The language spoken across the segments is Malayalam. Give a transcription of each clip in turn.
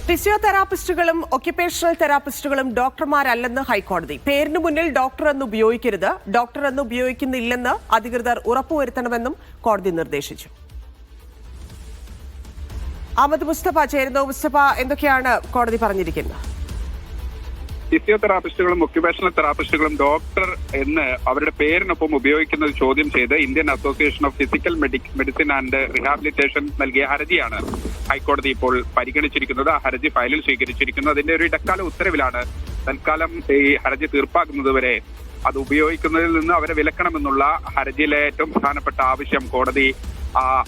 ഫിസിയോതെറാപ്പിസ്റ്റുകളും ഒക്യുപേഷണൽ തെറാപ്പിസ്റ്റുകളും ഡോക്ടർമാരല്ലെന്ന് ഹൈക്കോടതി. പേരിന് മുന്നിൽ ഡോക്ടർ എന്ന് ഉപയോഗിക്കരുത്, ഡോക്ടർ എന്ന് ഉപയോഗിക്കുന്നില്ലെന്ന് അധികൃതർ ഉറപ്പുവരുത്തണമെന്നും കോടതി നിർദ്ദേശിച്ചു. അഹമ്മദ് മുസ്തഫ ചേരുന്നു. മുസ്തഫ, എന്തൊക്കെയാണ് കോടതി പറഞ്ഞിരിക്കുന്നത്? ഫിസിയോതെറാപ്പിസ്റ്റുകളും ഒക്യുപേഷണൽ തെറാപ്പിസ്റ്റുകളും ഡോക്ടർ എന്ന് അവരുടെ പേരിനൊപ്പം ഉപയോഗിക്കുന്നത് ചോദ്യം ചെയ്ത് Indian association of physical medicine and rehabilitation നൽകിയ ഹർജിയാണ് ഹൈക്കോടതി ഇപ്പോൾ പരിഗണിച്ചിരിക്കുന്നത്. ആ ഹർജി ഫയലിൽ സ്വീകരിച്ചിരിക്കുന്നു. അതിന്റെ ഒരു ഇടക്കാല ഉത്തരവിലാണ് തൽക്കാലം ഈ ഹർജി തീർപ്പാക്കുന്നതുവരെ അത് ഉപയോഗിക്കുന്നതിൽ നിന്ന് അവരെ വിലക്കണമെന്നുള്ള ഹർജിയിലെ ഏറ്റവും പ്രധാനപ്പെട്ട ആവശ്യം കോടതി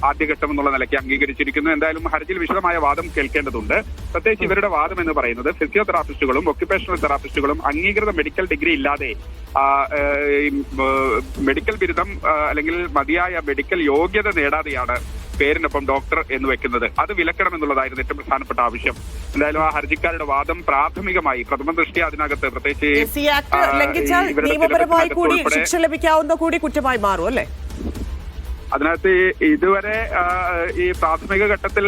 ആദ്യഘട്ടം എന്നുള്ള നിലയ്ക്ക് അംഗീകരിച്ചിരിക്കുന്നു. എന്തായാലും ഹർജിയിൽ വിശദമായ വാദം കേൾക്കേണ്ടതുണ്ട്. പ്രത്യേകിച്ച് ഇവരുടെ വാദം എന്ന് പറയുന്നത് ഫിസിയോതെറാപ്പിസ്റ്റുകളും ഒക്യുപേഷണൽ തെറാപ്പിസ്റ്റുകളും അംഗീകൃത മെഡിക്കൽ ഡിഗ്രി ഇല്ലാതെ മെഡിക്കൽ ബിരുദം അല്ലെങ്കിൽ മതിയായ മെഡിക്കൽ യോഗ്യത നേടാതെയാണ് പേരിനൊപ്പം ഡോക്ടർ എന്ന് വെക്കുന്നത്. അത് വിലക്കണമെന്നുള്ളതായിരുന്നു ഏറ്റവും പ്രധാനപ്പെട്ട ആവശ്യം. എന്തായാലും ആ ഹർജിക്കാരുടെ വാദം പ്രാഥമികമായി പ്രഥമ ദൃഷ്ടി അതിനകത്ത് പ്രത്യേകിച്ച് നിയമപരമായി കൂടി ശിക്ഷ ലഭിക്കാവുന്ന കൂടി കുറ്റമായി മാറും അല്ലേ? അതിനകത്ത് ഇതുവരെ ഈ പ്രാഥമിക ഘട്ടത്തിൽ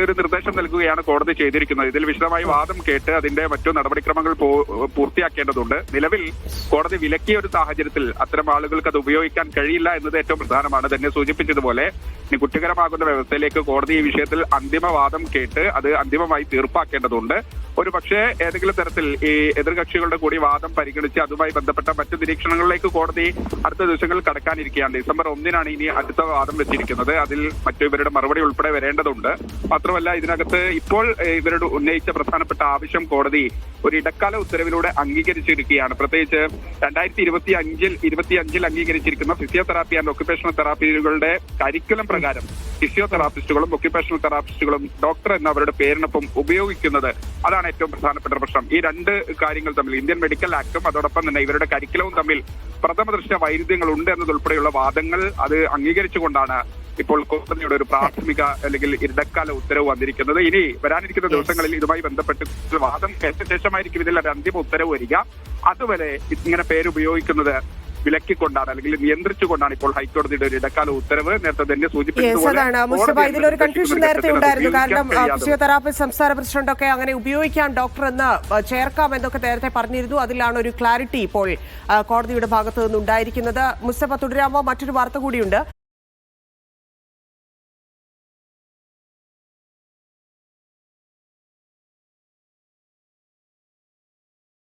ഒരു നിർദ്ദേശം നൽകുകയാണ് കോടതി ചെയ്തിരിക്കുന്നത്. ഇതിൽ വിശദമായി വാദം കേട്ട് അതിന്റെ മറ്റു നടപടിക്രമങ്ങൾ പൂർത്തിയാക്കേണ്ടതുണ്ട്. നിലവിൽ കോടതി വിലക്കിയ ഒരു സാഹചര്യത്തിൽ അത്തരം ആളുകൾക്ക് അത് ഉപയോഗിക്കാൻ കഴിയില്ല എന്നത് ഏറ്റവും പ്രധാനമാണ്. തന്നെ സൂചിപ്പിച്ചതുപോലെ ഇനി കുറ്റകരമാകുന്ന വ്യവസ്ഥയിലേക്ക് കോടതി ഈ വിഷയത്തിൽ അന്തിമവാദം കേട്ട് അത് അന്തിമമായി തീർപ്പാക്കേണ്ടതുണ്ട്. ഒരു പക്ഷേ ഏതെങ്കിലും തരത്തിൽ ഈ എതിർകക്ഷികളുടെ കൂടി വാദം പരിഗണിച്ച് അതുമായി ബന്ധപ്പെട്ട മറ്റു നിരീക്ഷണങ്ങളിലേക്ക് കോടതി അടുത്ത ദിവസങ്ങളിൽ കടക്കാനിരിക്കുകയാണ്. ഡിസംബർ 1-നാണ് ഇനി അടുത്ത വാദം വെച്ചിരിക്കുന്നത്. അതിൽ ഇവരുടെ മറുപടി ഉൾപ്പെടെ വരേണ്ടതുണ്ട്. മാത്രമല്ല ഇതിനകത്ത് ഇപ്പോൾ ഇവരുടെ ഉന്നയിച്ച പ്രധാനപ്പെട്ട ആവശ്യം കോടതി ഒരു ഇടക്കാല ഉത്തരവിലൂടെ അംഗീകരിച്ചിരിക്കുകയാണ്. പ്രത്യേകിച്ച് 2025 അംഗീകരിച്ചിരിക്കുന്ന ഫിസിയോതെറാപ്പി ആൻഡ് ഒക്യുപേഷണൽ തെറാപ്പികളുടെ കരിക്കുലം പ്രകാരം ഫിസിയോതെറാപ്പിസ്റ്റുകളും ഒക്യുപേഷണൽ തെറാപ്പിസ്റ്റുകളും ഡോക്ടർ എന്ന അവരുടെ പേരിനൊപ്പം ഉപയോഗിക്കുന്നത് അതാണ് ഏറ്റവും പ്രധാനപ്പെട്ട പ്രശ്നം. ഈ രണ്ട് കാര്യങ്ങൾ തമ്മിൽ ഇന്ത്യൻ മെഡിക്കൽ ആക്ടും അതോടൊപ്പം തന്നെ ഇവരുടെ കരിക്കുലവും തമ്മിൽ പ്രഥമ ദൃഷ്ട്യാ വൈരുദ്ധ്യങ്ങൾ ഉണ്ട് എന്നതുൾപ്പെടെയുള്ള വാദങ്ങൾ അത് അംഗീകരിച്ചുകൊണ്ടാണ് ഇപ്പോൾ കോടതിയുടെ ഒരു പ്രാഥമിക അല്ലെങ്കിൽ ഇടക്കാല ഉത്തരവ് വന്നിരിക്കുന്നത്. ഇനി വരാനിരിക്കുന്ന ദിവസങ്ങളിൽ ഇതുമായി ബന്ധപ്പെട്ട് വാദം കേട്ട ശേഷമായിരിക്കും ഇതിൽ ഒരു അന്തിമ ഉത്തരവ് വരിക. അതുവരെ ഇങ്ങനെ പേരുപയോഗിക്കുന്നത് വിലക്കിക്കൊണ്ടാണ് അല്ലെങ്കിൽ നിയന്ത്രിച്ചുകൊണ്ടാണ് ഇപ്പോൾ ഹൈക്കോടതിയുടെ ഒരു ഇടക്കാല ഉത്തരവ്. നേരത്തെ തന്നെ സൂചിപ്പിച്ചതുപോലെ ഇതിലൊരു കൺഫ്യൂഷൻ നേരത്തെ ഉണ്ടായിരുന്നു. കാരണം ഫിസിയോതെറാപ്പിസ്റ്റ് സംസ്ഥാന പ്രസിഡന്റൊക്കെ അങ്ങനെ ഉപയോഗിക്കാം ഡോക്ടർ എന്ന് ചേർക്കാം എന്നൊക്കെ നേരത്തെ പറഞ്ഞിരുന്നു. അതിലാണ് ഒരു ക്ലാരിറ്റി ഇപ്പോൾ കോടതിയുടെ ഭാഗത്തു നിന്നുണ്ടായിരിക്കുന്നത്. മുസ്തഫ തുടരാമോ? മറ്റൊരു വാർത്ത കൂടിയുണ്ട്.